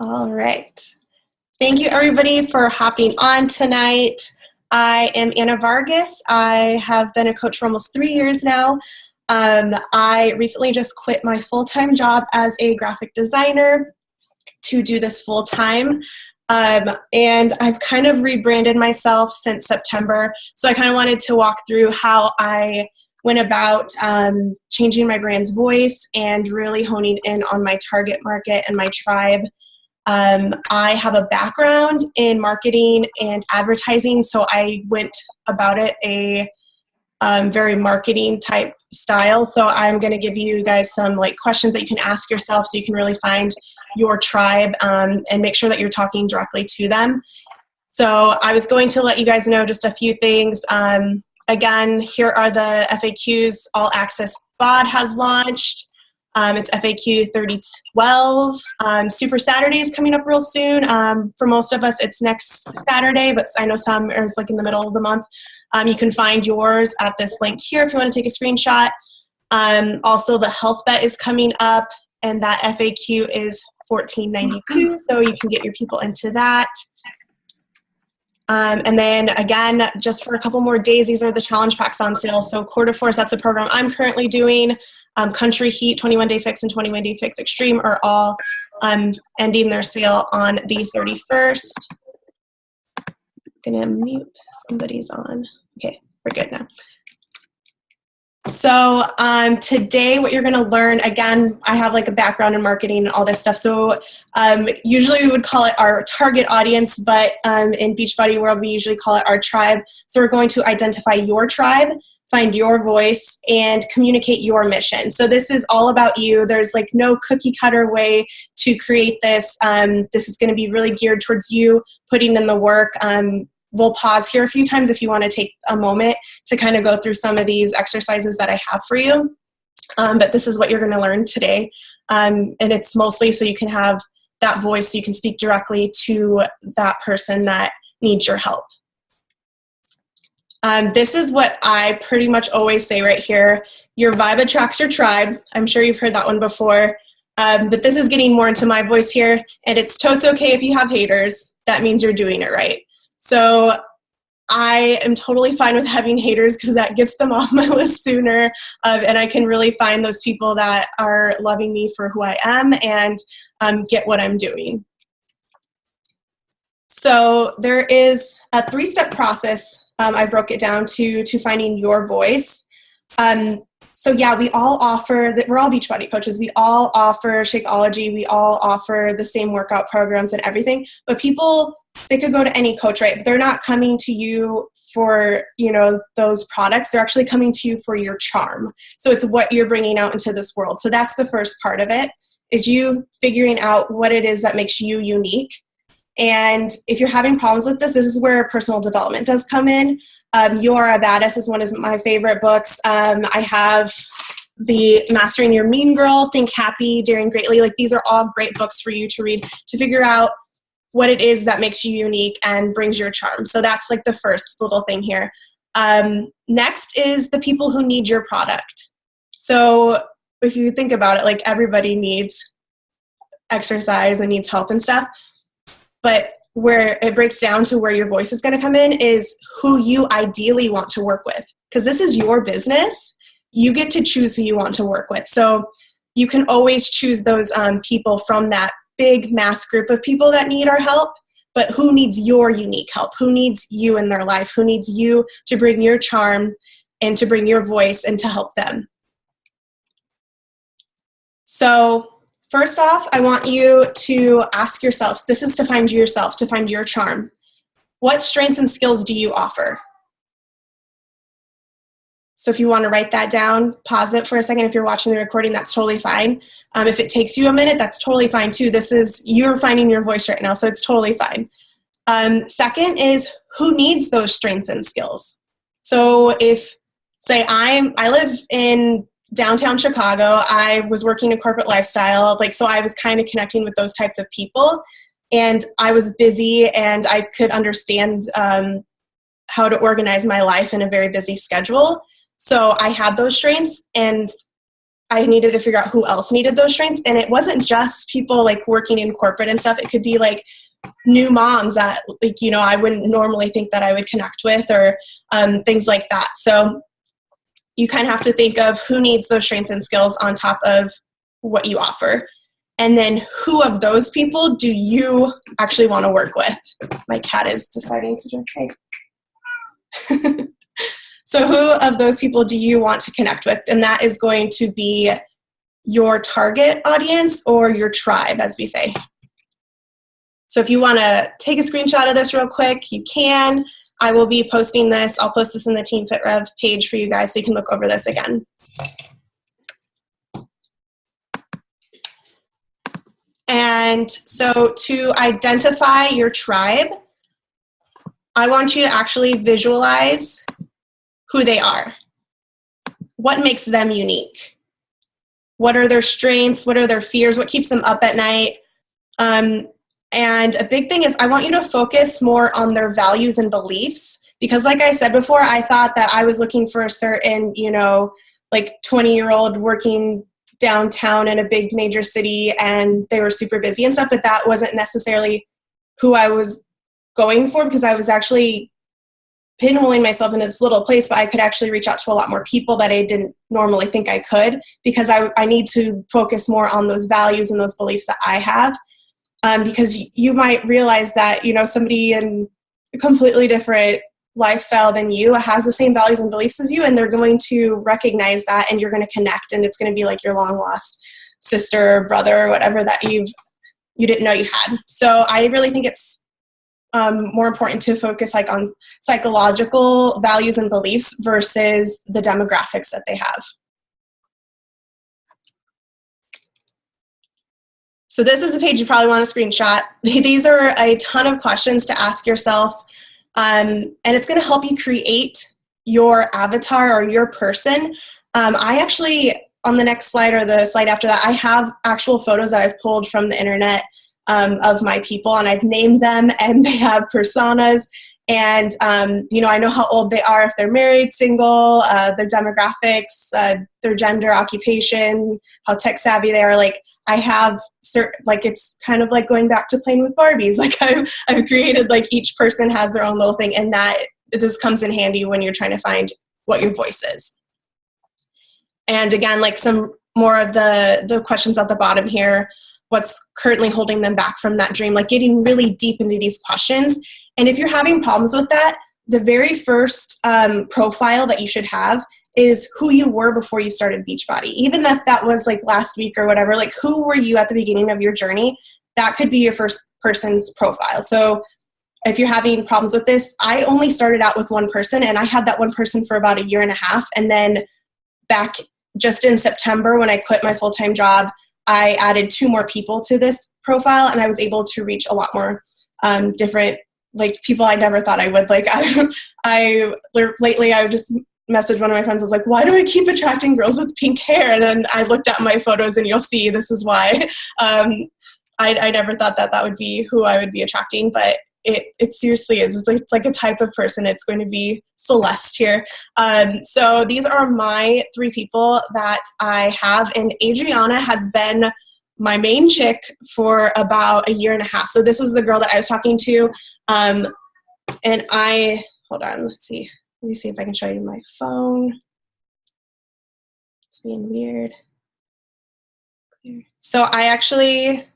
All right. Thank you, everybody, for hopping on tonight. I am Anna Vargas. I have been a coach for almost 3 years now. I recently just quit my full-time job as a graphic designer to do this full-time. And I've kind of rebranded myself since September. So I kind of wanted to walk through how I went about changing my brand's voice and really honing in on my target market and my tribe. I have a background in marketing and advertising, so I went about it a very marketing type style. So I'm going to give you guys some questions that you can ask yourself so you can really find your tribe and make sure that you're talking directly to them. So I was going to let you guys know just a few things. Again, here are the FAQs. All Access BOD has launched. It's FAQ 3012. Super Saturday is coming up real soon. For most of us, it's next Saturday, but I know some is in the middle of the month. You can find yours at this link here if you want to take a screenshot. Also, the health bet is coming up, and that FAQ is $14.92, so you can get your people into that. And then again, just for a couple more days, these are the challenge packs on sale. So Quarter Force, that's a program I'm currently doing. Country Heat, 21 Day Fix, and 21 Day Fix Extreme are all ending their sale on the 31st. I'm gonna mute, somebody's on. Okay, we're good now. So today what you're going to learn, again, I have a background in marketing and all this stuff. So usually we would call it our target audience, but in Beachbody world, we usually call it our tribe. So we're going to identify your tribe, find your voice, and communicate your mission. So this is all about you. There's no cookie cutter way to create this. This is going to be really geared towards you putting in the work. We'll pause here a few times if you want to take a moment to kind of go through some of these exercises that I have for you. But this is what you're going to learn today. And it's mostly so you can have that voice, so you can speak directly to that person that needs your help. This is what I pretty much always say right here. Your vibe attracts your tribe. I'm sure you've heard that one before. But this is getting more into my voice here. And it's totes okay if you have haters. That means you're doing it right. So I am totally fine with having haters because that gets them off my list sooner, and I can really find those people that are loving me for who I am and get what I'm doing. So there is a 3-step process. I broke it down to finding your voice. So yeah, we all offer that. We're all Beachbody coaches. We all offer Shakeology. We all offer the same workout programs and everything. But people, they could go to any coach, right? But they're not coming to you for, those products. They're actually coming to you for your charm. So it's what you're bringing out into this world. So that's the first part of it, is you figuring out what it is that makes you unique. And if you're having problems with this, this is where personal development does come in. You Are a Badass is one of my favorite books. I have the Mastering Your Mean Girl, Think Happy, Daring Greatly. These are all great books for you to read to figure out what it is that makes you unique and brings your charm. So that's the first little thing here. Next is the people who need your product. So if you think about it, everybody needs exercise and needs health and stuff. But where it breaks down to where your voice is going to come in is who you ideally want to work with. Because this is your business. You get to choose who you want to work with. So you can always choose those people from that big mass group of people that need our help. But who needs your unique help? Who needs you in their life? Who needs you to bring your charm and to bring your voice and to help them? So first off, I want you to ask yourself, this is to find yourself, to find your charm. What strengths and skills do you offer? So if you want to write that down, pause it for a second. If you're watching the recording, that's totally fine. If it takes you a minute, that's totally fine too. You're finding your voice right now, so it's totally fine. Second is, who needs those strengths and skills? So if, say, I live in downtown Chicago, I was working a corporate lifestyle, so I was kind of connecting with those types of people, and I was busy, and I could understand how to organize my life in a very busy schedule. So I had those strengths, and I needed to figure out who else needed those strengths. And it wasn't just people like working in corporate and stuff. It could be like new moms that, like, you know, I wouldn't normally think that I would connect with, or things like that. So you kind of have to think of who needs those strengths and skills on top of what you offer. And then who of those people do you actually want to work with? My cat is deciding to drink. So who of those people do you want to connect with? And that is going to be your target audience, or your tribe, as we say. So if you want to take a screenshot of this real quick, you can. I will be posting this. I'll post this in the Team Fit Rev page for you guys so you can look over this again. And so to identify your tribe, I want you to actually visualize who they are. What makes them unique? What are their strengths? What are their fears? What keeps them up at night? And a big thing is I want you to focus more on their values and beliefs, because like I said before, I thought that I was looking for a certain, you know, like 20-year-old working downtown in a big major city and they were super busy and stuff, but that wasn't necessarily who I was going for, because I was actually pinholing myself in this little place, but I could actually reach out to a lot more people that I didn't normally think I could, because I need to focus more on those values and those beliefs that I have. Because you might realize that, you know, somebody in a completely different lifestyle than you has the same values and beliefs as you, and they're going to recognize that, and you're going to connect, and it's going to be like your long lost sister, brother, or whatever that you didn't know you had. So I really think it's more important to focus like on psychological values and beliefs versus the demographics that they have. So this is a page you probably want to screenshot. These are a ton of questions to ask yourself, and it's going to help you create your avatar or your person. I actually, on the next slide or the slide after that, I have actual photos that I've pulled from the internet of my people, and I've named them, and they have personas. And, you know, I know how old they are, if they're married, single, their demographics, their gender, occupation, how tech savvy they are. Like, I have certain, like, it's kind of like going back to playing with Barbies. Like, I've created, like, each person has their own little thing, and that this comes in handy when you're trying to find what your voice is. And again, like some more of the questions at the bottom here, what's currently holding them back from that dream, like getting really deep into these questions. And if you're having problems with that, the very first profile that you should have is who you were before you started Beachbody. Even if that was like last week or whatever, like who were you at the beginning of your journey? That could be your first person's profile. So if you're having problems with this, I only started out with one person, and I had that one person for about 1.5 years. And then back just in September, when I quit my full-time job, I added 2 more people to this profile, and I was able to reach a lot more different, like, people I never thought I would. Like, lately I would just message one of my friends. I was like, why do I keep attracting girls with pink hair? And then I looked at my photos, and you'll see this is why. I never thought that would be who I would be attracting, but it seriously is. It's like a type of person. It's going to be Celeste here. So these are my 3 people that I have, and Adriana has been my main chick for about 1.5 years. So this was the girl that I was talking to, and hold on, let's see. Let me see if I can show you my phone. It's being weird. So I actually,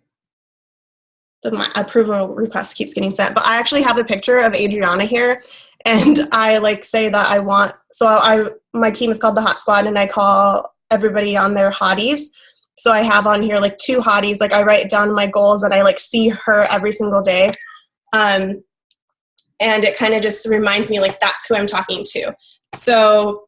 my approval request keeps getting sent, but I actually have a picture of Adriana here, and I like say that I want, so my team is called the Hot Squad, and I call everybody on their hotties. So I have on here like 2 hotties, like I write down my goals, and I like see her every single day. And it kind of just reminds me, like, that's who I'm talking to. So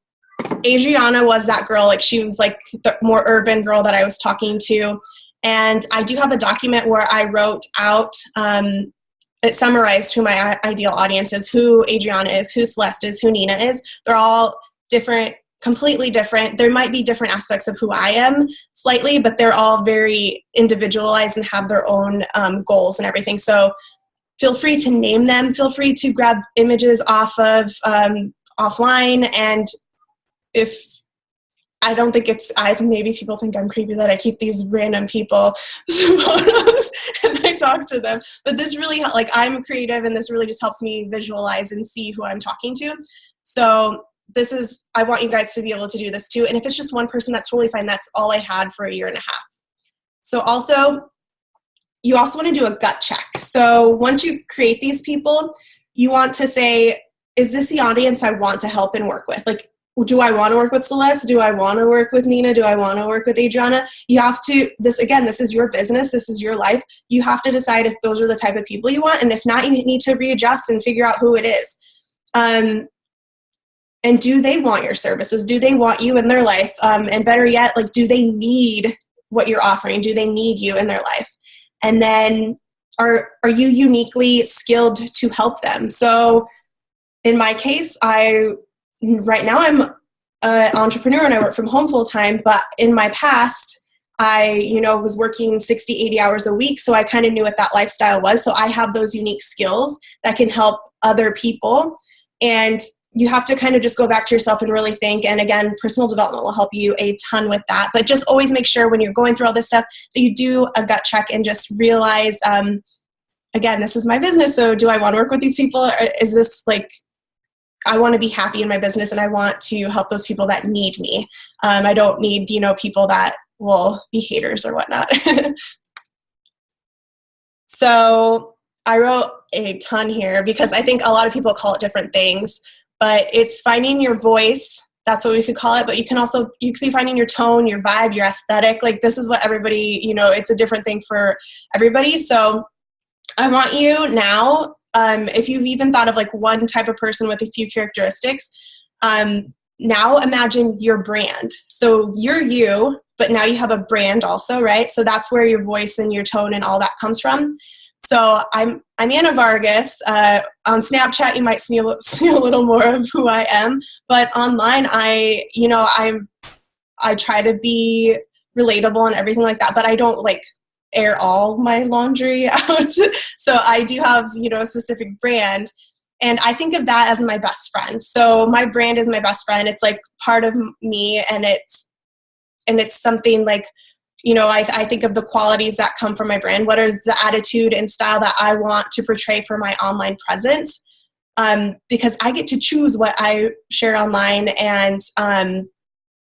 Adriana was that girl, like she was like the more urban girl that I was talking to. And I do have a document where I wrote out, it summarized who my ideal audience is, who Adriana is, who Celeste is, who Nina is. They're all different, completely different. There might be different aspects of who I am slightly, but they're all very individualized and have their own goals and everything. So feel free to name them. Feel free to grab images off of offline. And if I don't think maybe people think I'm creepy that I keep these random people photos and I talk to them. But this really, like, I'm creative and this really just helps me visualize and see who I'm talking to. So I want you guys to be able to do this too. And if it's just one person, that's totally fine. That's all I had for 1.5 years. So you also want to do a gut check. So once you create these people, you want to say, is this the audience I want to help and work with? Like, do I want to work with Celeste? Do I want to work with Nina? Do I want to work with Adriana? You have to, this is your business. This is your life. You have to decide if those are the type of people you want. And if not, you need to readjust and figure out who it is. And do they want your services? Do they want you in their life? And better yet, like, do they need what you're offering? Do they need you in their life? And then are you uniquely skilled to help them? So in my case, right now I'm an entrepreneur and I work from home full time, but in my past, I, was working 60, 80 hours a week. So I kind of knew what that lifestyle was. So I have those unique skills that can help other people. And you have to kind of just go back to yourself and really think. And again, personal development will help you a ton with that. But just always make sure when you're going through all this stuff that you do a gut check and just realize, again, this is my business. So do I want to work with these people? Or is this like, I want to be happy in my business and I want to help those people that need me. I don't need, people that will be haters or whatnot. So I wrote a ton here because I think a lot of people call it different things, but it's finding your voice. That's what we could call it. But you could be finding your tone, your vibe, your aesthetic. Like, this is what everybody, it's a different thing for everybody. So I want you now, if you've even thought of like one type of person with a few characteristics, now imagine your brand. So you're you, but now you have a brand also, right? So that's where your voice and your tone and all that comes from. So I'm Anna Vargas. On Snapchat, you might see a little more of who I am, but online, I try to be relatable and everything like that, but I don't like air all my laundry out. So I do have, a specific brand, and I think of that as my best friend. So my brand is my best friend. It's like part of me, and it's something like, I think of the qualities that come from my brand. What is the attitude and style that I want to portray for my online presence? Because I get to choose what I share online and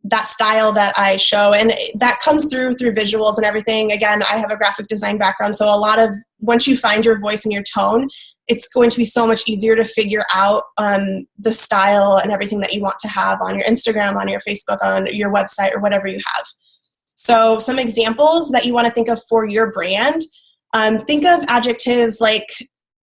that style that I show. And that comes through visuals and everything. Again, I have a graphic design background. So once you find your voice and your tone, it's going to be so much easier to figure out the style and everything that you want to have on your Instagram, on your Facebook, on your website, or whatever you have. So some examples that you want to think of for your brand. Think of adjectives like,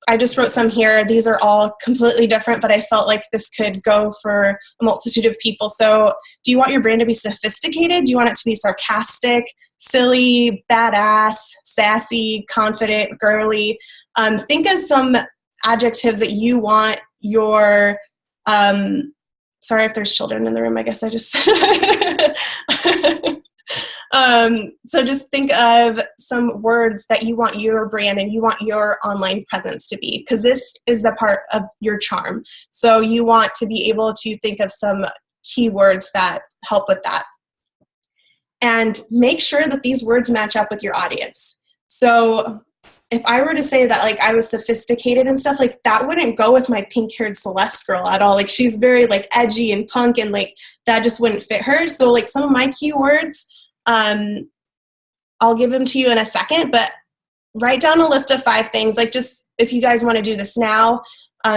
I just wrote some here. These are all completely different, but I felt like this could go for a multitude of people. So do you want your brand to be sophisticated? Do you want it to be sarcastic, silly, badass, sassy, confident, girly? Think of some adjectives that you want your, sorry if there's children in the room, I guess I just so just think of some words that you want your brand and you want your online presence to be, because this is the part of your charm. So you want to be able to think of some keywords that help with that. And make sure that these words match up with your audience. So if I were to say that like I was sophisticated and stuff, like that wouldn't go with my pink-haired Celeste girl at all. Like she's very like edgy and punk, and like that just wouldn't fit her. So like some of my keywords, I'll give them to you in a second, but write down a list of 5 things. Like, just if you guys want to do this now,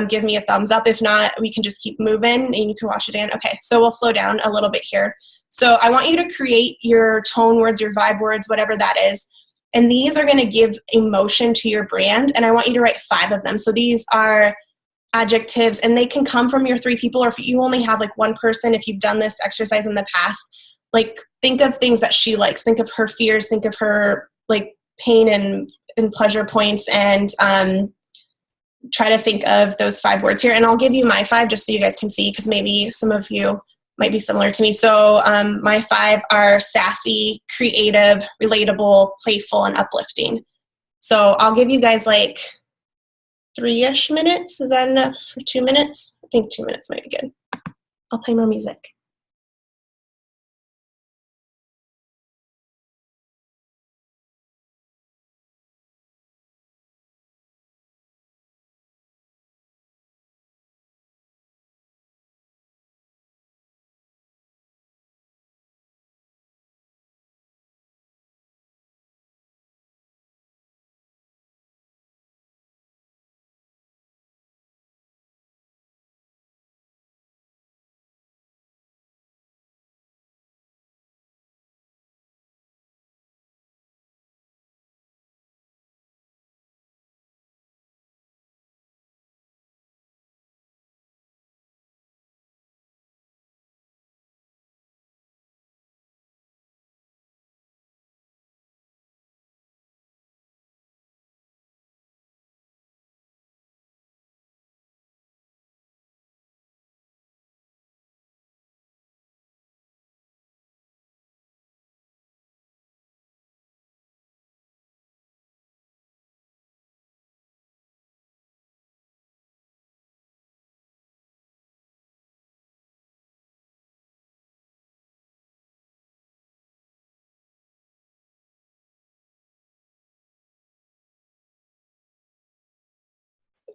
give me a thumbs up. If not, we can just keep moving and you can watch it in. Okay, so we'll slow down a little bit here. So I want you to create your tone words, your vibe words, whatever that is. And these are going to give emotion to your brand. And I want you to write 5 of them. So these are adjectives, and they can come from your 3 people, or if you only have like 1 person, if you've done this exercise in the past, like think of things that she likes, think of her fears, think of her like pain and pleasure points, and try to think of those 5 words here. And I'll give you my 5 just so you guys can see, because maybe some of you might be similar to me. So my 5 are sassy, creative, relatable, playful, and uplifting. So I'll give you guys like 3-ish minutes. Is that enough for 2 minutes? I think 2 minutes might be good. I'll play more music.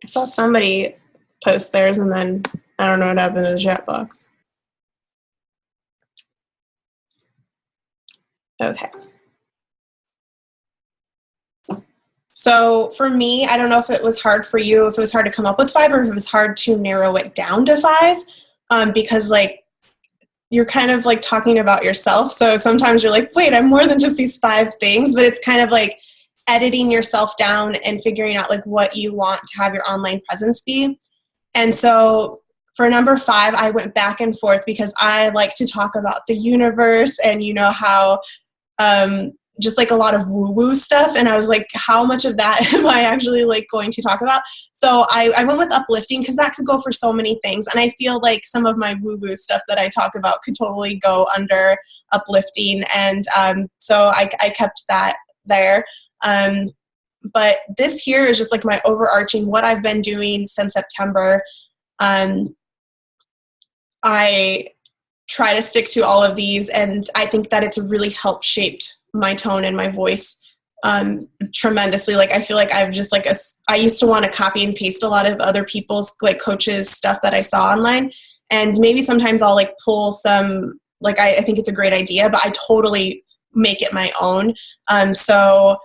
I saw somebody post theirs and then I don't know what happened to the chat box. Okay. So for me, I don't know if it was hard for you, if it was hard to come up with 5 or if it was hard to narrow it down to 5, because like you're kind of like talking about yourself. So sometimes you're like, wait, I'm more than just these 5 things, but it's kind of like editing yourself down and figuring out like what you want to have your online presence be. And so for number 5, I went back and forth because I like to talk about the universe and you know how just like a lot of woo-woo stuff. And I was like, how much of that am I actually like going to talk about? So I went with uplifting because that could go for so many things. And I feel like some of my woo-woo stuff that I talk about could totally go under uplifting. And so I kept that there. But this here is just like my overarching, what I've been doing since September. I try to stick to all of these, and I think that it's really helped shaped my tone and my voice tremendously. Like I feel like I've just like I used to want to copy and paste a lot of other people's like coaches stuff that I saw online, and maybe sometimes I'll like pull some like I think it's a great idea, but I totally make it my own. So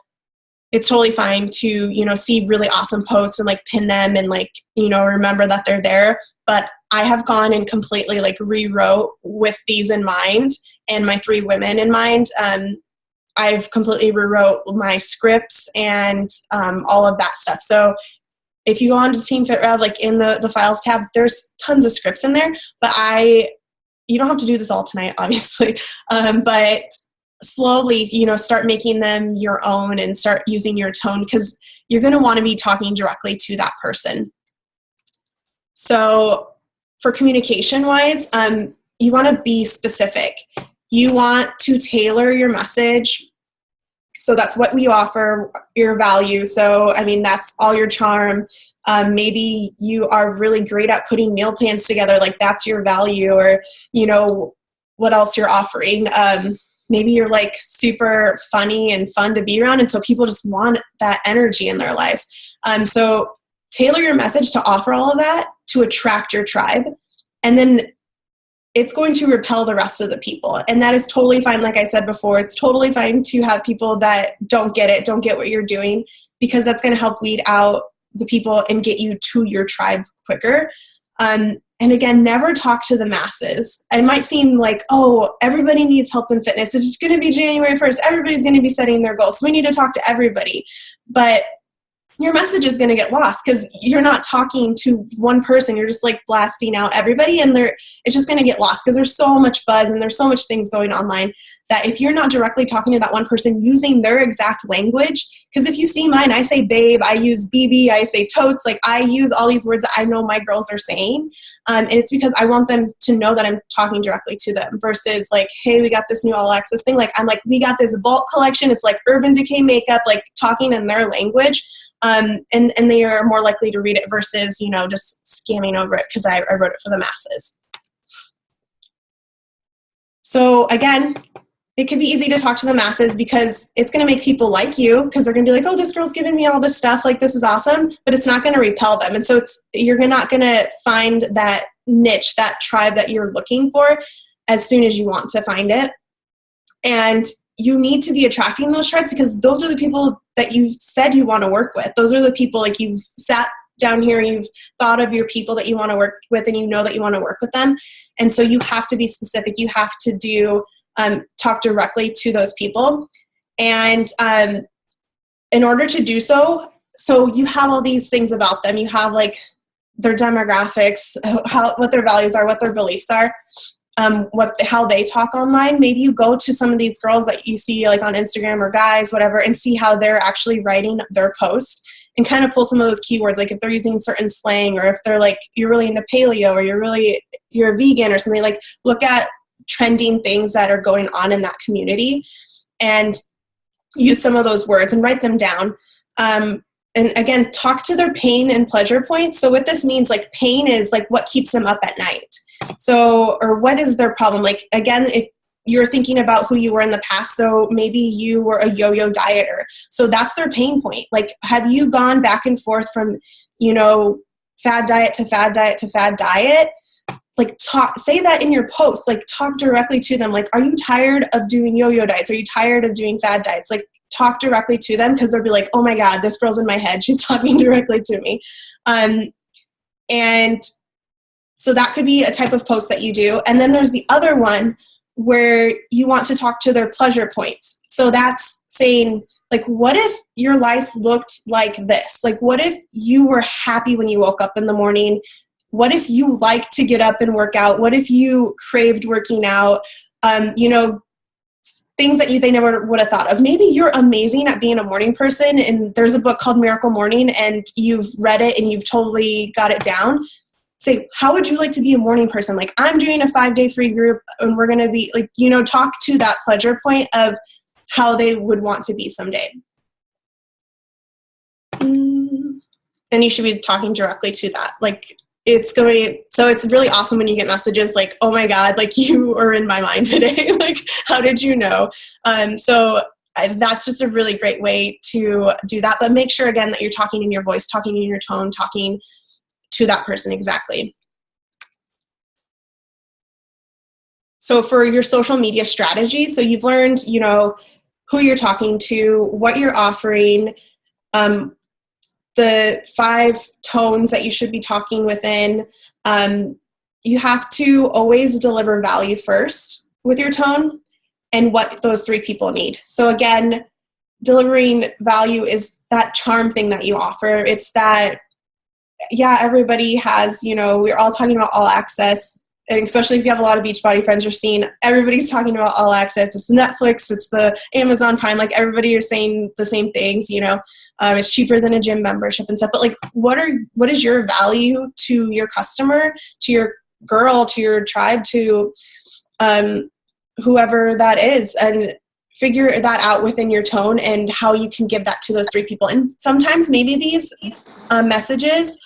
it's totally fine to, you know, see really awesome posts and like pin them and like, you know, remember that they're there. But I have gone and completely like rewrote with these in mind and my 3 women in mind. I've completely rewrote my scripts and all of that stuff. So if you go on to Team Fit Rev, like in the files tab, there's tons of scripts in there, but you don't have to do this all tonight, obviously. But slowly, you know, start making them your own and start using your tone because you're going to want to be talking directly to that person. So for communication wise, you want to be specific. You want to tailor your message. So that's what we offer, your value. So, I mean, that's all your charm. Maybe you are really great at putting meal plans together. Like that's your value, or, you know, what else you're offering. Maybe you're like super funny and fun to be around. And so people just want that energy in their lives. So tailor your message to offer all of that to attract your tribe. And then it's going to repel the rest of the people. And that is totally fine. Like I said before, it's totally fine to have people that don't get it, don't get what you're doing, because that's going to help weed out the people and get you to your tribe quicker. And again, never talk to the masses. It might seem like, oh, everybody needs health and fitness. It's going to be January 1st. Everybody's going to be setting their goals. So we need to talk to everybody. But your message is going to get lost because you're not talking to one person. You're just like blasting out everybody, and it's just going to get lost because there's so much buzz and there's so much things going online that if you're not directly talking to that one person using their exact language, because if you see mine, I say babe, I use BB, I say totes, like I use all these words that I know my girls are saying, and it's because I want them to know that I'm talking directly to them versus like, hey, we got this new all access thing. Like I'm like, we got this bulk collection. It's like Urban Decay makeup, like talking in their language. And they are more likely to read it versus, you know, just scamming over it because I wrote it for the masses. So again, it can be easy to talk to the masses because it's going to make people like you because they're going to be like, oh, this girl's giving me all this stuff. Like, this is awesome. But it's not going to repel them. And so you're not going to find that niche, that tribe that you're looking for as soon as you want to find it. And you need to be attracting those tribes because those are the people that you said you want to work with. Those are the people, like, you've sat down here and you've thought of your people that you want to work with and you know that you want to work with them. And so you have to be specific. You have to talk directly to those people. And in order to do so you have all these things about them. You have like their demographics, what their values are, what their beliefs are. How they talk online. Maybe you go to some of these girls that you see like on Instagram or guys, whatever, and see how they're actually writing their posts and kind of pull some of those keywords. Like if they're using certain slang or if they're like, you're really into paleo or you're a vegan or something, like look at trending things that are going on in that community and use some of those words and write them down. And again, talk to their pain and pleasure points. So what this means, like pain is like what keeps them up at night. So, or what is their problem? Like, again, if you're thinking about who you were in the past, so maybe you were a yo-yo dieter. So that's their pain point. Like, have you gone back and forth from, fad diet to fad diet to fad diet, like say that in your post, like talk directly to them. Like, are you tired of doing yo-yo diets? Are you tired of doing fad diets? Like, talk directly to them, because they'll be like, oh my God, this girl's in my head. She's talking directly to me. And so that could be a type of post that you do. And then there's the other one where you want to talk to their pleasure points. So that's saying, like, what if your life looked like this? Like, what if you were happy when you woke up in the morning? What if you liked to get up and work out? What if you craved working out? Things that they never would have thought of. Maybe you're amazing at being a morning person, and there's a book called Miracle Morning, and you've read it and you've totally got it down. Say, how would you like to be a morning person? Like, I'm doing a 5-day free group, and we're going to be like, talk to that pleasure point of how they would want to be someday. And you should be talking directly to that. Like, it's really awesome when you get messages like, oh my God, like, you are in my mind today. Like, how did you know? That's just a really great way to do that. But make sure, again, that you're talking in your voice, talking in your tone, talking to that person exactly. So for your social media strategy, so you've learned, who you're talking to, what you're offering, the 5 tones that you should be talking within. You have to always deliver value first with your tone and what those 3 people need. So again, delivering value is that charm thing that you offer. It's that, everybody has, we're all talking about all access. And especially if you have a lot of Beachbody friends, you're seeing everybody's talking about all access. It's Netflix, it's the Amazon Prime, like everybody is saying the same things, it's cheaper than a gym membership and stuff. But like, what is your value to your customer, to your girl, to your tribe, to whoever that is, and figure that out within your tone and how you can give that to those 3 people. And sometimes maybe these messages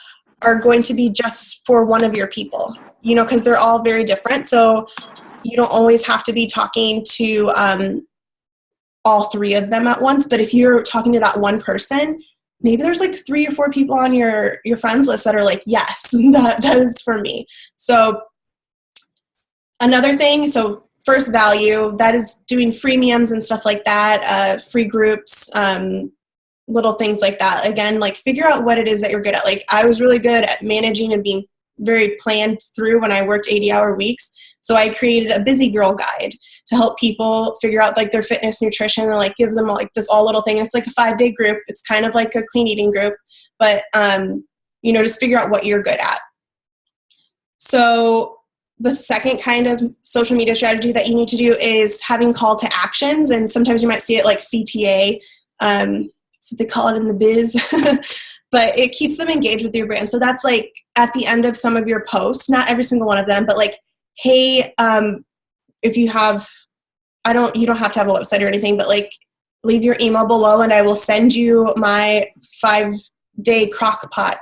are going to be just for one of your people, because they're all very different. So you don't always have to be talking to all 3 of them at once. But if you're talking to that one person, maybe there's like 3 or 4 people on your friends list that are like, yes, that is for me. So another thing, so first, value, that is doing freemiums and stuff like that, free groups, little things like that. Again, like, figure out what it is that you're good at. Like, I was really good at managing and being very planned through when I worked 80-hour weeks. So I created a busy girl guide to help people figure out like their fitness, nutrition, and like give them like this all little thing. It's like a 5-day group. It's kind of like a clean eating group, but just figure out what you're good at. So the second kind of social media strategy that you need to do is having call to actions. And sometimes you might see it like CTA. That's what they call it in the biz. But it keeps them engaged with your brand. So that's like at the end of some of your posts, not every single one of them, but like, hey, if you have, you don't have to have a website or anything, but like, leave your email below and I will send you my 5-day crock pot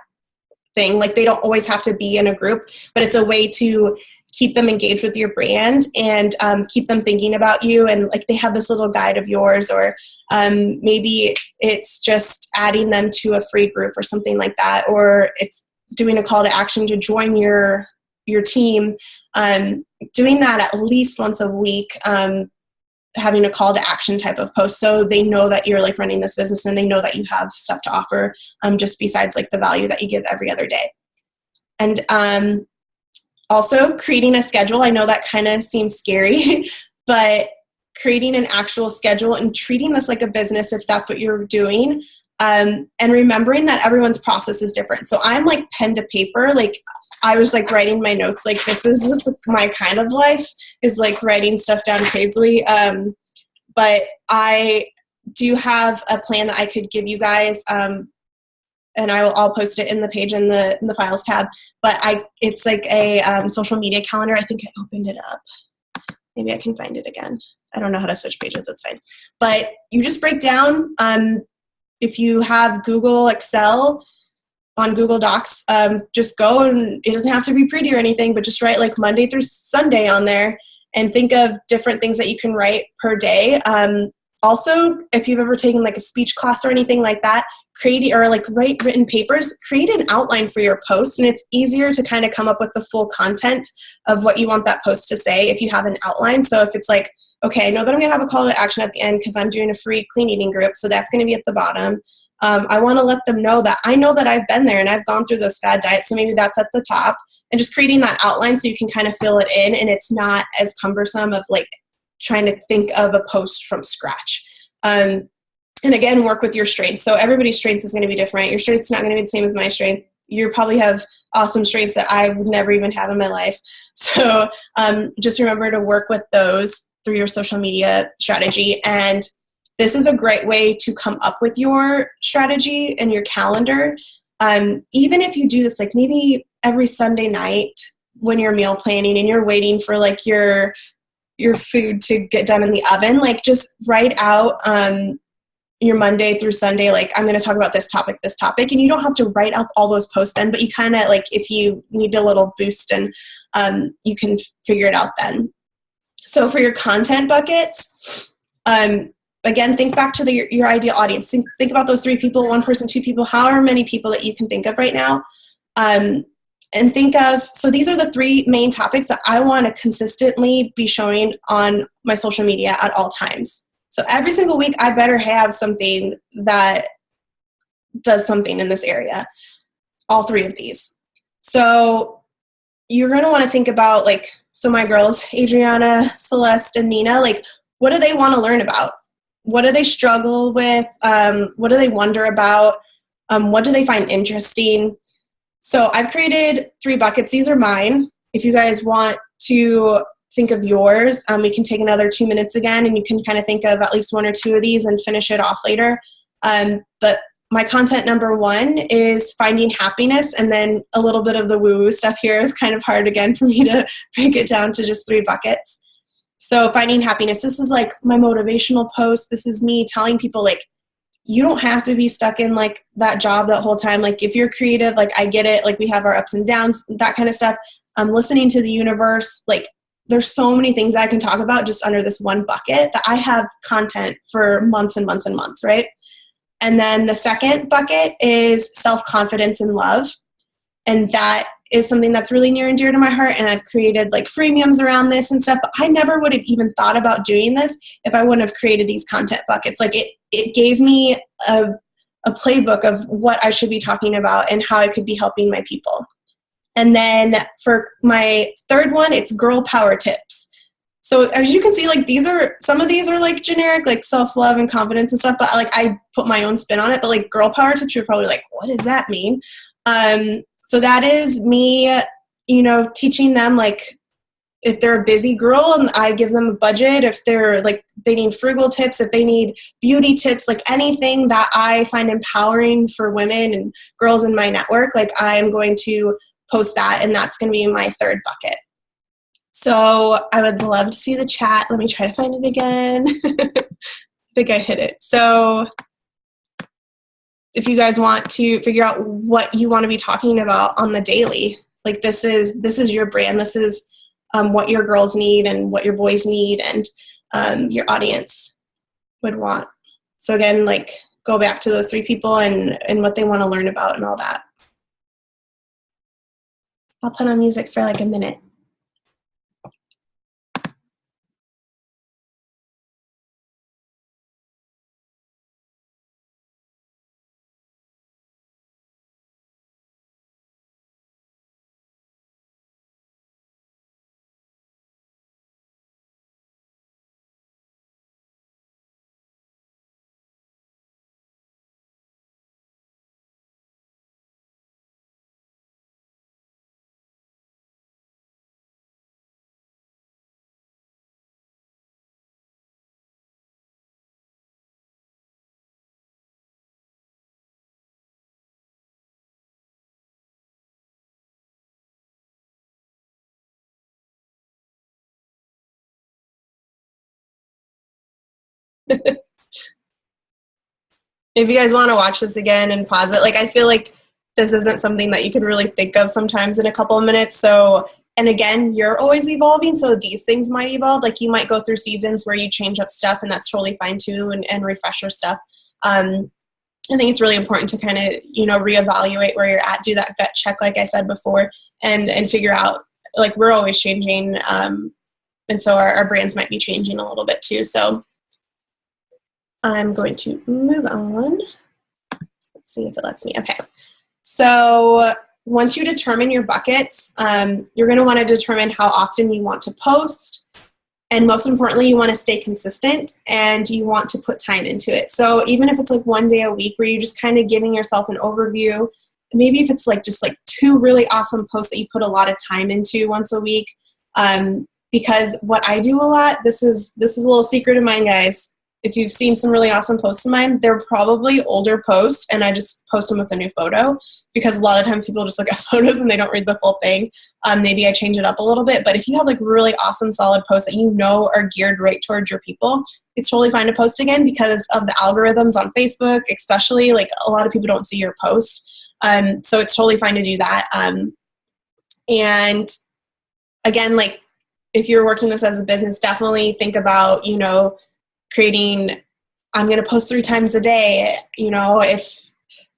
thing. Like, they don't always have to be in a group, but it's a way to keep them engaged with your brand and keep them thinking about you. And like, they have this little guide of yours, or maybe it's just adding them to a free group or something like that, or it's doing a call to action to join your team. Doing that at least once a week, having a call to action type of post, so they know that you're like running this business and they know that you have stuff to offer, just besides like the value that you give every other day. And also creating a schedule. I know that kind of seems scary, but creating an actual schedule and treating this like a business if that's what you're doing. And remembering that everyone's process is different. So I'm like pen to paper, like I was like writing my notes, like this is just my kind of life, is like writing stuff down crazily. But I do have a plan that I could give you guys, and I'll post it in the page in the files tab. But it's like a social media calendar. I think I opened it up. Maybe I can find it again. I don't know how to switch pages. It's fine. But you just break down. If you have Google Excel on Google Docs, just go, and it doesn't have to be pretty or anything, but just write like Monday through Sunday on there and think of different things that you can write per day. Also, if you've ever taken like a speech class or anything like that, create or like write written papers, create an outline for your post, and it's easier to kind of come up with the full content of what you want that post to say if you have an outline. So if it's like, okay, I know that I'm going to have a call to action at the end because I'm doing a free clean eating group, so that's going to be at the bottom. I want to let them know that I know that I've been there and I've gone through those fad diets, so maybe that's at the top. And just creating that outline so you can kind of fill it in, and it's not as cumbersome of like trying to think of a post from scratch. And again, work with your strengths. So everybody's strength is going to be different. Your strength's not going to be the same as my strength. You probably have awesome strengths that I would never even have in my life. So just remember to work with those through your social media strategy. And this is a great way to come up with your strategy and your calendar. Even if you do this, like maybe every Sunday night when you're meal planning and you're waiting for like your food to get done in the oven, like just write out your Monday through Sunday, like I'm going to talk about this topic, and you don't have to write out all those posts then, but you kind of like, if you need a little boost, and you can figure it out then. So for your content buckets, again, think back to your ideal audience. Think about those 3 people, 1 person, 2 people, however many people that you can think of right now. And think of, so these are the 3 main topics that I want to consistently be showing on my social media at all times. So every single week, I better have something that does something in this area, all 3 of these. So you're going to want to think about, like, so my girls, Adriana, Celeste, and Nina, like, what do they want to learn about? What do they struggle with? What do they wonder about? What do they find interesting? So I've created 3 buckets. These are mine. If you guys want to think of yours, we can take another 2 minutes again, and you can kind of think of at least 1 or 2 of these and finish it off later. But my content number 1 is finding happiness, and then a little bit of the woo-woo stuff here is kind of hard again for me to break it down to just 3 buckets. So finding happiness, this is like my motivational post. This is me telling people, like, you don't have to be stuck in like that job that whole time. Like if you're creative, like I get it, like we have our ups and downs, that kind of stuff. Listening to the universe, like there's so many things I can talk about just under this 1 bucket that I have content for months and months and months, right? And then the second bucket is self-confidence and love. And that is something that's really near and dear to my heart. And I've created like freemiums around this and stuff, but I never would have even thought about doing this if I wouldn't have created these content buckets. Like it gave me a playbook of what I should be talking about and how I could be helping my people. And then for my third one, it's girl power tips. So as you can see, like some of these are like generic, like self-love and confidence and stuff, but like I put my own spin on it. But like girl power tips, you're probably like, what does that mean? So that is me, teaching them, like, if they're a busy girl and I give them a budget, if they're like, they need frugal tips, if they need beauty tips, like anything that I find empowering for women and girls in my network, like I'm going to post that, and that's going to be my third bucket. So I would love to see the chat. Let me try to find it again. I think I hit it. So if you guys want to figure out what you want to be talking about on the daily, like this is your brand. This is what your girls need and what your boys need and your audience would want. So again, like go back to those 3 people and what they want to learn about and all that. I'll put on music for like a minute. If you guys want to watch this again and pause it, like I feel like this isn't something that you could really think of sometimes in a couple of minutes. So, and again, you're always evolving, so these things might evolve. Like you might go through seasons where you change up stuff, and that's totally fine too, and refresh your stuff. I think it's really important to kind of, reevaluate where you're at, do that gut check, like I said before, and figure out, like, we're always changing. And so our brands might be changing a little bit too. So I'm going to move on. Let's see if it lets me. Okay. So once you determine your buckets, you're going to want to determine how often you want to post. And most importantly, you want to stay consistent and you want to put time into it. So even if it's like one day a week where you're just kind of giving yourself an overview, maybe if it's like just like 2 really awesome posts that you put a lot of time into once a week. Because what I do a lot, this is a little secret of mine, guys. If you've seen some really awesome posts of mine, they're probably older posts, and I just post them with a new photo, because a lot of times people just look at photos and they don't read the full thing. Maybe I change it up a little bit, but if you have like really awesome, solid posts that you know are geared right towards your people, it's totally fine to post again because of the algorithms on Facebook, especially. Like, a lot of people don't see your post. So it's totally fine to do that. And again, like, if you're working this as a business, definitely think about, creating, I'm going to post 3 times a day, if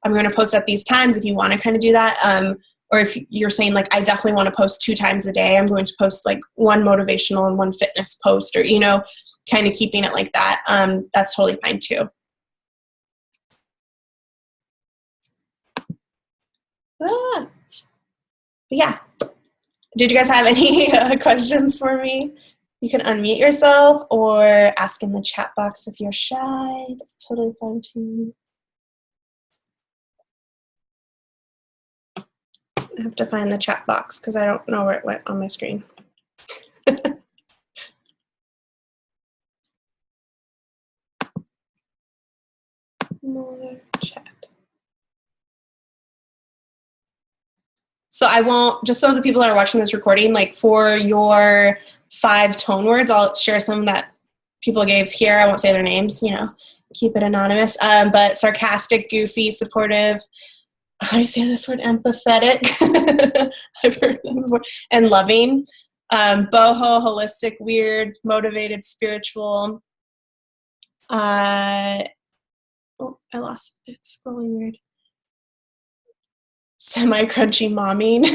I'm going to post at these times, if you want to kind of do that. Or if you're saying like, I definitely want to post 2 times a day, I'm going to post like 1 motivational and 1 fitness post, or, kind of keeping it like that. That's totally fine too. Yeah. Did you guys have any questions for me? You can unmute yourself or ask in the chat box if you're shy. That's totally fine too. I have to find the chat box because I don't know where it went on my screen. More chat. So I won't, just so the people that are watching this recording, like for your 5 tone words, I'll share some that people gave here. I won't say their names, keep it anonymous. But sarcastic, goofy, supportive, how do you say this word? Empathetic. I've heard that before. And loving. Boho, holistic, weird, motivated, spiritual. Oh, I lost it. It's scrolling weird. Semi-crunchy momming.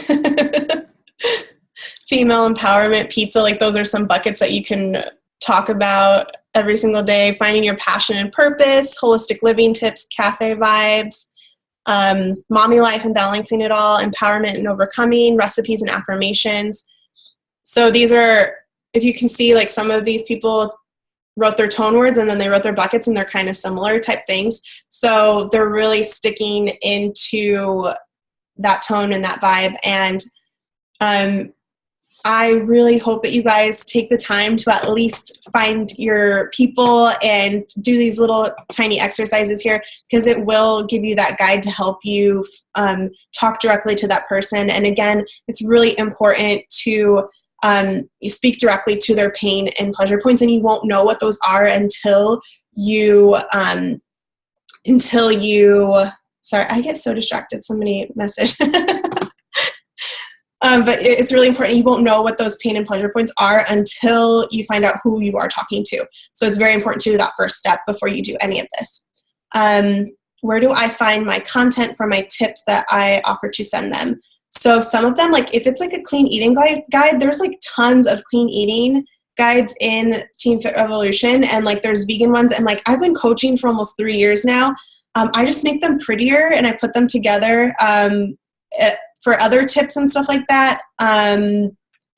Female empowerment, pizza. Like, those are some buckets that you can talk about every single day. Finding your passion and purpose, holistic living tips, cafe vibes, mommy life and balancing it all, empowerment and overcoming, recipes and affirmations. So these are, if you can see, like, some of these people wrote their tone words and then they wrote their buckets, and they're kind of similar type things. So they're really sticking into that tone and that vibe. And I really hope that you guys take the time to at least find your people and do these little tiny exercises here, because it will give you that guide to help you talk directly to that person. And again, it's really important to you speak directly to their pain and pleasure points, and you won't know what those are until you sorry, I get so distracted. Somebody messaged. But it's really important. You won't know what those pain and pleasure points are until you find out who you are talking to. So it's very important to do that first step before you do any of this. Where do I find my content for my tips that I offer to send them? So some of them, like if it's like a clean eating guide, there's like tons of clean eating guides in Team Fit Revolution, and like there's vegan ones. And like I've been coaching for almost 3 years now. I just make them prettier and I put them together for other tips and stuff like that.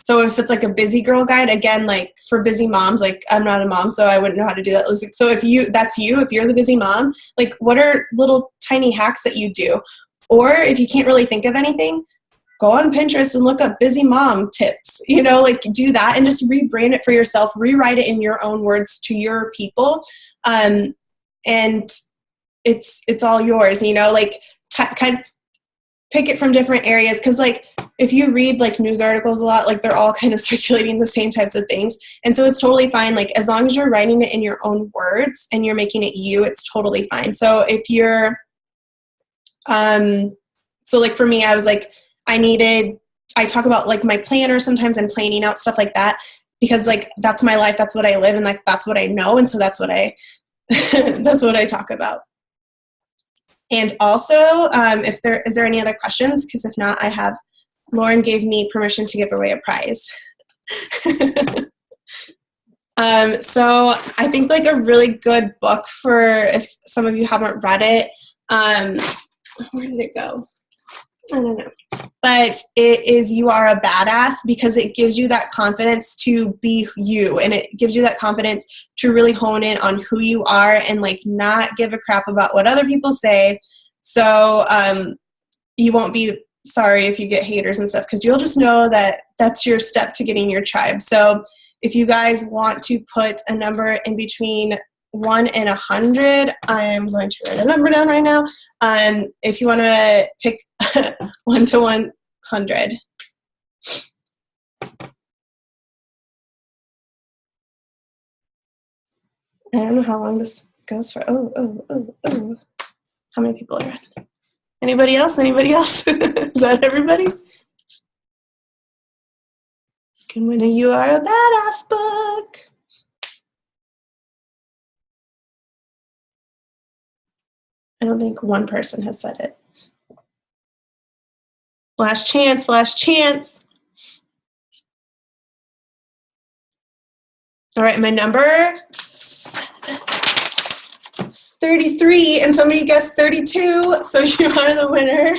So if it's like a busy girl guide, again, like for busy moms, like I'm not a mom, so I wouldn't know how to do that. So if you're the busy mom, like what are little tiny hacks that you do? Or if you can't really think of anything, go on Pinterest and look up busy mom tips, like do that and just rebrand it for yourself, rewrite it in your own words to your people. And it's all yours, like kind of pick it from different areas. Cause like if you read like news articles a lot, like they're all kind of circulating the same types of things. And so it's totally fine. Like as long as you're writing it in your own words and you're making it you, it's totally fine. So if you're, so like for me, I was like, I talk about like my planner sometimes and planning out stuff like that, because like that's my life. That's what I live. And like, that's what I know. And so that's what I, that's what I talk about. And also, if there is there any other questions? Because if not, Lauren gave me permission to give away a prize. So I think like a really good book for if some of you haven't read it. Where did it go? I don't know. But it is You Are a Badass, because it gives you that confidence to be you, and it gives you that confidence to really hone in on who you are and like not give a crap about what other people say. So you won't be sorry if you get haters and stuff, because you'll just know that that's your step to getting your tribe. So if you guys want to put a number in between 1 and 100, I'm going to write a number down right now. If you want to pick 1 to 100. I don't know how long this goes for. Oh. How many people are in? Anybody else? Anybody else? Is that everybody? Can win a You Are a Badass book. I don't think one person has said it. Last chance, last chance. All right, my number is 33, and somebody guessed 32, so you are the winner.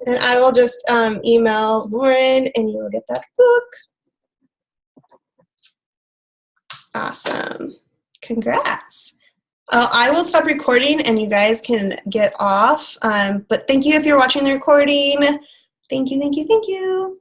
And I will just email Lauren, and you will get that book. Awesome. Congrats. I will stop recording, and you guys can get off. But thank you if you're watching the recording. Thank you, thank you, thank you.